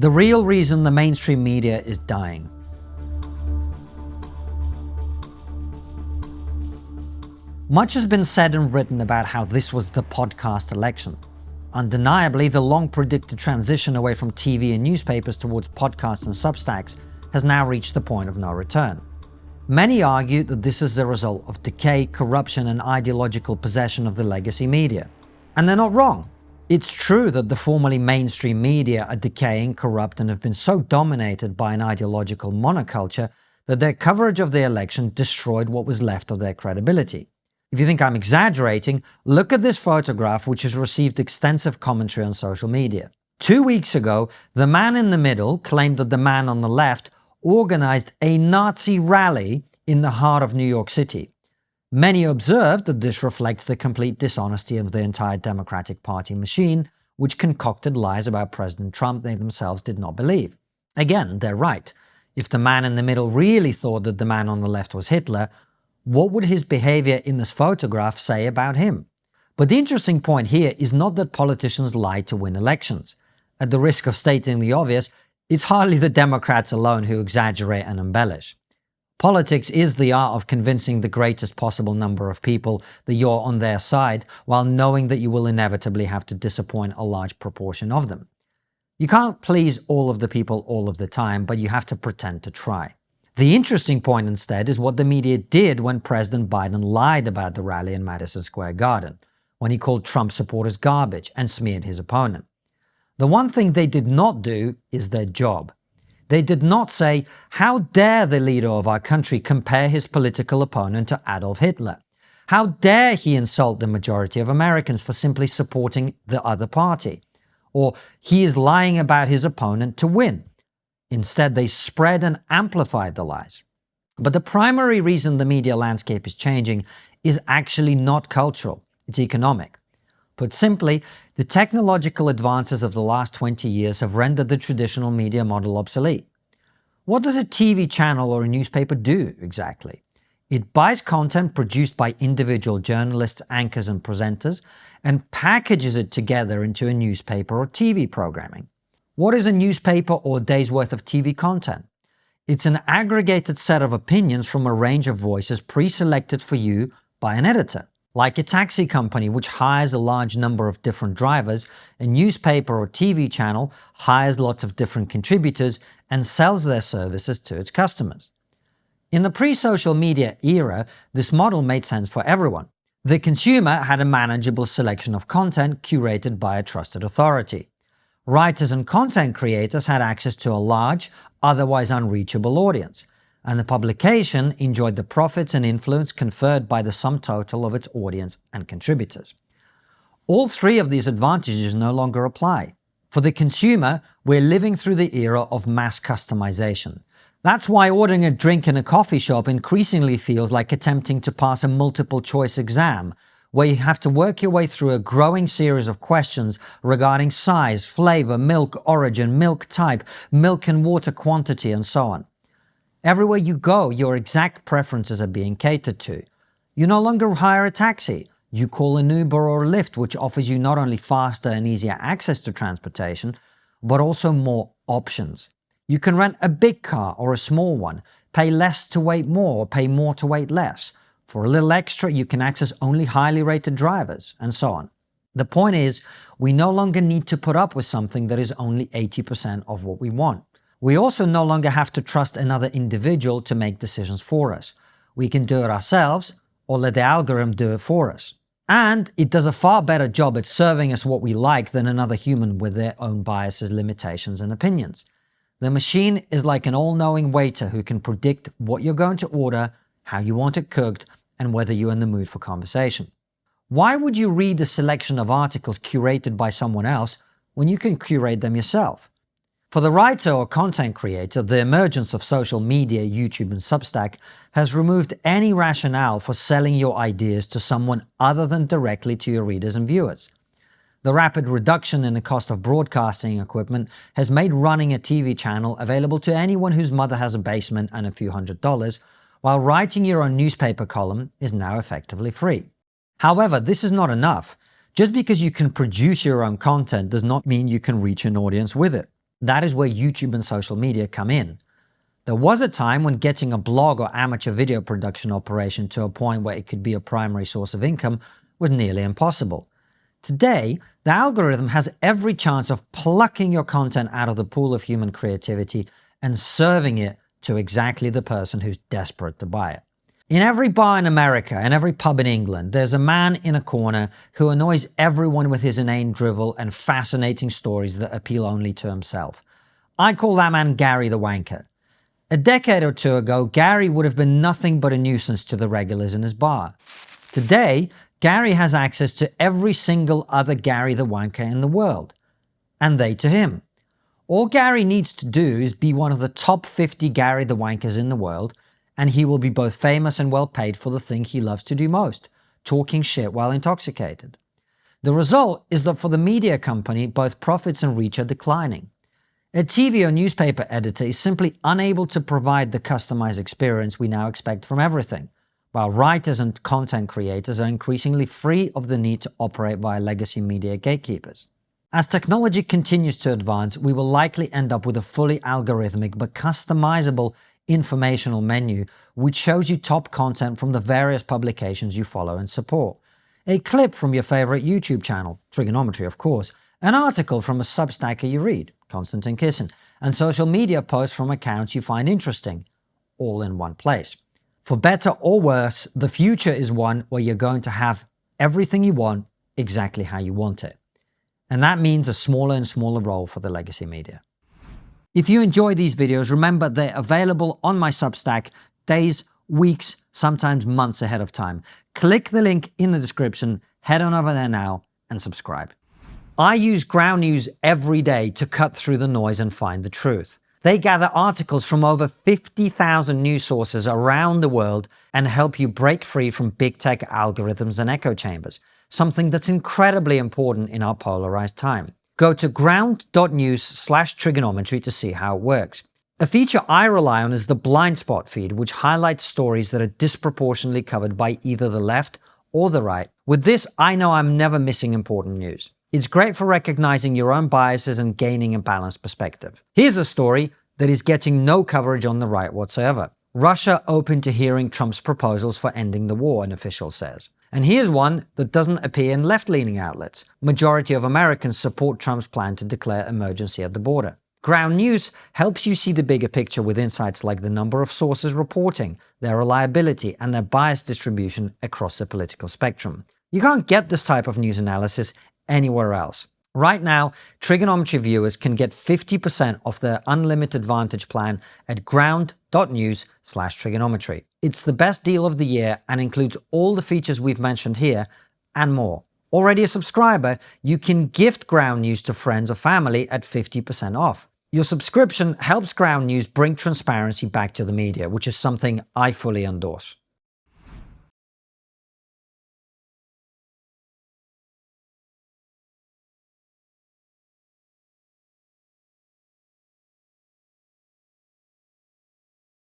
The real reason the mainstream media is dying. Much has been said and written about how this was the podcast election. Undeniably, the long-predicted transition away from TV and newspapers towards podcasts and Substacks has now reached the point of no return. Many argue that this is the result of decay, corruption, and ideological possession of the legacy media. And they're not wrong. It's true that the formerly mainstream media are decaying, corrupt, and have been so dominated by an ideological monoculture that their coverage of the election destroyed what was left of their credibility. If you think I'm exaggerating, look at this photograph, which has received extensive commentary on social media. 2 weeks ago, the man in the middle claimed that the man on the left organized a Nazi rally in the heart of New York City. Many observed that this reflects the complete dishonesty of the entire Democratic Party machine, which concocted lies about President Trump they themselves did not believe. Again, they're right. If the man in the middle really thought that the man on the left was Hitler, what would his behavior in this photograph say about him? But the interesting point here is not that politicians lie to win elections. At the risk of stating the obvious, it's hardly the Democrats alone who exaggerate and embellish. Politics is the art of convincing the greatest possible number of people that you're on their side while knowing that you will inevitably have to disappoint a large proportion of them. You can't please all of the people all of the time, but you have to pretend to try. The interesting point instead is what the media did when President Biden lied about the rally in Madison Square Garden, when he called Trump supporters garbage and smeared his opponent. The one thing they did not do is their job. They did not say, how dare the leader of our country compare his political opponent to Adolf Hitler? How dare he insult the majority of Americans for simply supporting the other party? Or he is lying about his opponent to win. Instead, they spread and amplified the lies. But the primary reason the media landscape is changing is actually not cultural, it's economic. Put simply, the technological advances of the last 20 years have rendered the traditional media model obsolete. What does a TV channel or a newspaper do exactly? It buys content produced by individual journalists, anchors, and presenters, and packages it together into a newspaper or TV programming. What is a newspaper or a day's worth of TV content? It's an aggregated set of opinions from a range of voices pre-selected for you by an editor. Like a taxi company which hires a large number of different drivers, a newspaper or TV channel hires lots of different contributors and sells their services to its customers. In the pre-social media era, this model made sense for everyone. The consumer had a manageable selection of content curated by a trusted authority. Writers and content creators had access to a large, otherwise unreachable audience, and the publication enjoyed the profits and influence conferred by the sum total of its audience and contributors. All three of these advantages no longer apply. For the consumer, we're living through the era of mass customization. That's why ordering a drink in a coffee shop increasingly feels like attempting to pass a multiple-choice exam, where you have to work your way through a growing series of questions regarding size, flavor, milk origin, milk type, milk and water quantity, and so on. Everywhere you go, your exact preferences are being catered to. You no longer hire a taxi. You call an Uber or a Lyft, which offers you not only faster and easier access to transportation, but also more options. You can rent a big car or a small one, pay less to wait more, or pay more to wait less. For a little extra, you can access only highly rated drivers, and so on. The point is, we no longer need to put up with something that is only 80% of what we want. We also no longer have to trust another individual to make decisions for us. We can do it ourselves, or let the algorithm do it for us. And it does a far better job at serving us what we like than another human with their own biases, limitations, and opinions. The machine is like an all-knowing waiter who can predict what you're going to order, how you want it cooked, and whether you're in the mood for conversation. Why would you read a selection of articles curated by someone else when you can curate them yourself? For the writer or content creator, the emergence of social media, YouTube and Substack has removed any rationale for selling your ideas to someone other than directly to your readers and viewers. The rapid reduction in the cost of broadcasting equipment has made running a TV channel available to anyone whose mother has a basement and a few $100s, while writing your own newspaper column is now effectively free. However, this is not enough. Just because you can produce your own content does not mean you can reach an audience with it. That is where YouTube and social media come in. There was a time when getting a blog or amateur video production operation to a point where it could be a primary source of income was nearly impossible. Today, the algorithm has every chance of plucking your content out of the pool of human creativity and serving it to exactly the person who's desperate to buy it. In every bar in America and every pub in England, there's a man in a corner who annoys everyone with his inane drivel and fascinating stories that appeal only to himself. I call that man Gary the Wanker. A decade or two ago, Gary would have been nothing but a nuisance to the regulars in his bar. Today, Gary has access to every single other Gary the Wanker in the world, and they to him. All Gary needs to do is be one of the top 50 Gary the Wankers in the world, and he will be both famous and well paid for the thing he loves to do most, talking shit while intoxicated. The result is that for the media company, both profits and reach are declining. A TV or newspaper editor is simply unable to provide the customized experience we now expect from everything, while writers and content creators are increasingly free of the need to operate via legacy media gatekeepers. As technology continues to advance, we will likely end up with a fully algorithmic but customizable informational menu which shows you top content from the various publications you follow and support. A clip from your favorite YouTube channel, TRIGGERnometry of course, an article from a Substacker you read, Konstantin Kisin, and social media posts from accounts you find interesting, all in one place. For better or worse, the future is one where you're going to have everything you want exactly how you want it. And that means a smaller and smaller role for the legacy media. If you enjoy these videos, remember they're available on my Substack days, weeks, sometimes months ahead of time. Click the link in the description, head on over there now and subscribe. I use Ground News every day to cut through the noise and find the truth. They gather articles from over 50,000 news sources around the world and help you break free from big tech algorithms and echo chambers, something that's incredibly important in our polarized time. Go to ground.news/trigonometry to see how it works. A feature I rely on is the blind spot feed, which highlights stories that are disproportionately covered by either the left or the right. With this, I know I'm never missing important news. It's great for recognizing your own biases and gaining a balanced perspective. Here's a story that is getting no coverage on the right whatsoever. Russia open to hearing Trump's proposals for ending the war, an official says. And here's one that doesn't appear in left-leaning outlets. Majority of Americans support Trump's plan to declare emergency at the border. Ground News helps you see the bigger picture with insights like the number of sources reporting, their reliability, and their bias distribution across the political spectrum. You can't get this type of news analysis anywhere else. Right now, TRIGGERnometry viewers can get 50% off their unlimited Vantage plan at ground.news/trigonometry. It's the best deal of the year and includes all the features we've mentioned here and more. Already a subscriber, you can gift Ground News to friends or family at 50% off. Your subscription helps Ground News bring transparency back to the media, which is something I fully endorse.